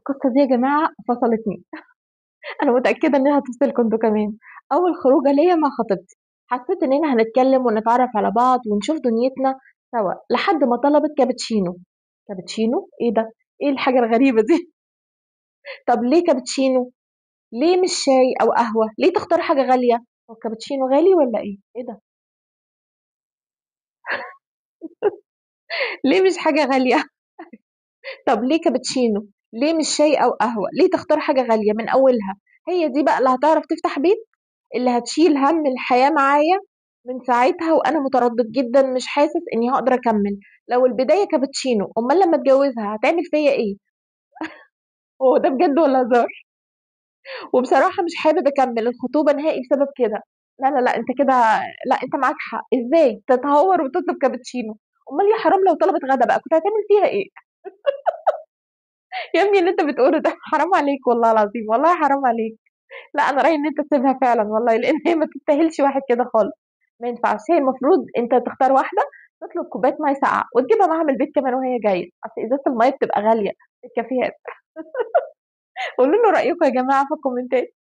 القصة دي يا جماعة فصلتني. أنا متأكدة إنها هتفصلكم انتوا كمان. أول خروجة ليا مع خطيبتي، حسيت إننا هنتكلم ونتعرف على بعض ونشوف دنيتنا سوا لحد ما طلبت كابتشينو. كابتشينو؟ إيه ده؟ إيه الحاجة الغريبة دي؟ طب ليه كابتشينو؟ ليه مش شاي أو قهوة؟ ليه تختار حاجة غالية؟ هو الكابتشينو غالي ولا إيه؟ إيه ده؟ ليه مش حاجة غالية؟ طب ليه كابتشينو؟ ليه مش شاي أو قهوة؟ ليه تختار حاجة غالية من أولها؟ هي دي بقى اللي هتعرف تفتح بيت، اللي هتشيل هم الحياة معايا. من ساعتها وأنا متردد جدا، مش حاسس إني هقدر أكمل. لو البداية كابتشينو، أمال لما أتجوزها هتعمل فيا إيه؟ هو ده بجد ولا هزار؟ وبصراحة مش حابب أكمل الخطوبة نهائي بسبب كده. لا لا لا، أنت كده. لا، أنت معاك حق. إزاي تتهور وتطلب كابتشينو؟ أمال يا حرام لو طلبت غدا بقى كنت هتعمل فيها إيه؟ يا ابني اللي أنت بتقوله ده حرام عليك والله العظيم، والله حرام عليك. لا، انا رايي ان انت تسيبها فعلا والله، لان هي ما تستاهلش واحد كده خالص. ما ينفعش. هي المفروض انت تختار واحده تطلب كوبايه ميه ساقعه وتجيبها معاها من البيت كمان وهي جايه، اصل ازازه الميه بتبقى غاليه في الكافيهات. قولوا لنا رايكم يا جماعه في الكومنتات.